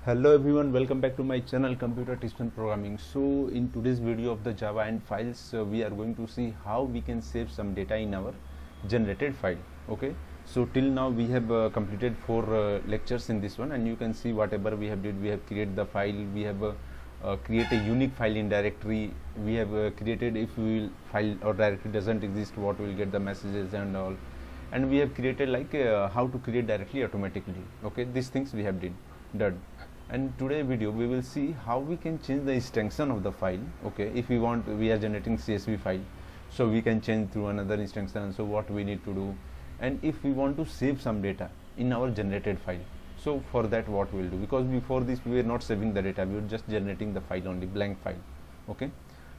Hello everyone, welcome back to my channel Computer Tips and Programming. So in today's video of the Java and files, we are going to see how we can save some data in our generated file. Okay, so till now we have completed 4 lectures in this one, and you can see whatever we have did. We have created the file, we have create a unique file in directory, we have created if we will file or directory doesn't exist, what will get the messages and all, and we have created like how to create directly automatically. Okay, these things we have done. And today video we will see how we can change the extension of the file. Okay, if we want, we are generating CSV file, so we can change through another extension. So what we need to do, and if we want to save some data in our generated file, so for that what we will do, because before this we were not saving the data, we were just generating the file only, blank file. Okay,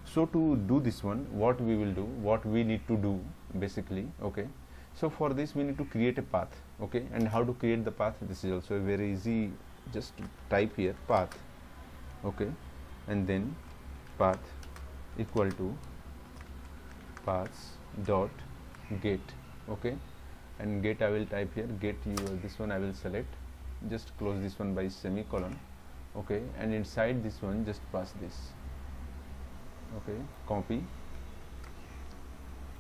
so to do this one, what we will do, what we need to do basically. Okay, so for this we need to create a path. Okay, and how to create the path, this is also very easy. Just type here path. Okay, and then path equal to paths dot get. Okay, and get I will type here, get you this one I will select, just close this one by semicolon. Okay, and inside this one just pass this. Okay, copy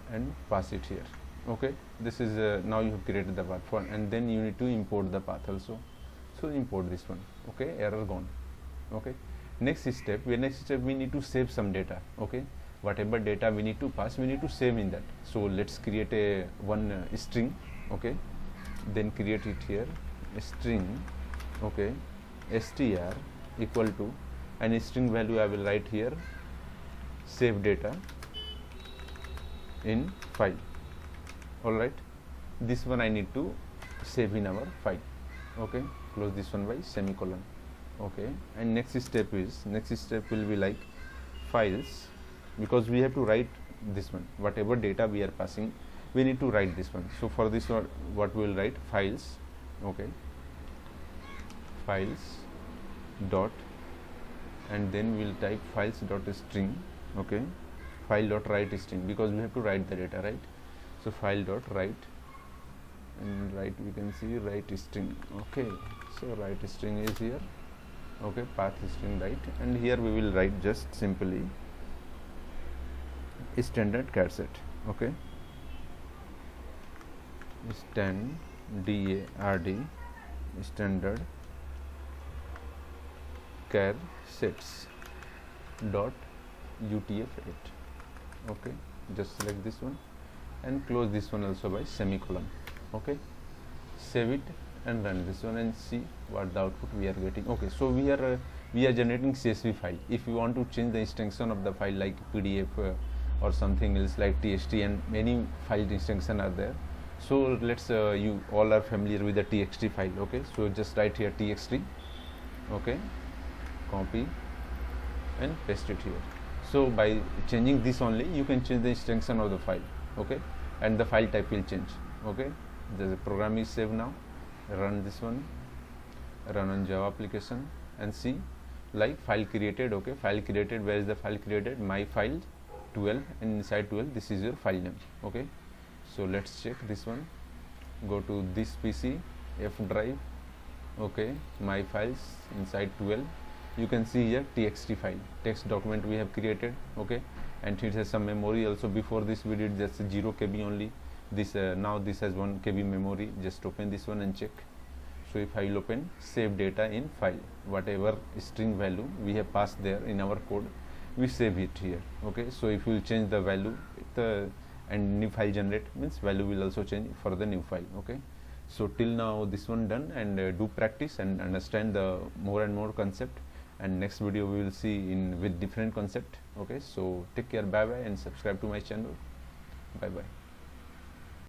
and pass it here. Okay, this is now you have created the path for, and then you need to import the path also. So import this one. Okay, error gone. Okay, next step we need to save some data. Okay, whatever data we need to pass, we need to save in that. So let's create a one string. Okay, then create it here, string. Okay, str equal to, and string value I will write here, save data in file. All right, this one I need to save in our file. Okay, close this one by semicolon. Okay, and next step will be like files, because we have to write this one, whatever data we are passing we need to write this one. So for this one what we will write, files. Okay, files dot, and then we will type files dot string. Okay, file dot write string, because we have to write the data, right? So file dot write, and write we can see write string. Okay, so write string is here. Okay, path string write, and here we will write just simply standard char set. Okay, DARD standard char sets dot UTF-8. Okay, just select this one and close this one also by semicolon. Okay, save it and run this one and see what the output we are getting. Okay, so we are generating CSV file. If you want to change the extension of the file like PDF or something else like TXT, and many file extension are there. So let's you all are familiar with the TXT file. Okay, so just write here TXT. Okay, copy and paste it here. So by changing this only you can change the extension of the file. Okay, and the file type will change. Okay, the program is saved now. Run this one, run on Java application and see like file created. Okay, file created, where is the file created? My file 12, and inside 12 this is your file name. Okay, so let's check this one. Go to this PC, F drive. Okay, my files, inside 12 you can see here TXT file, text document we have created. Okay, and it has some memory also. Before this we did just 0 KB only. This now this has 1 KB memory. Just open this one and check. So if I will open save data in file, whatever string value we have passed there in our code, we save it here. Okay, so if you will change the value and new file generate, means value will also change for the new file. Okay, so till now this one done, and do practice and understand the more and more concept, and next video we will see in with different concept. Okay, so take care, bye bye, and subscribe to my channel. Bye bye.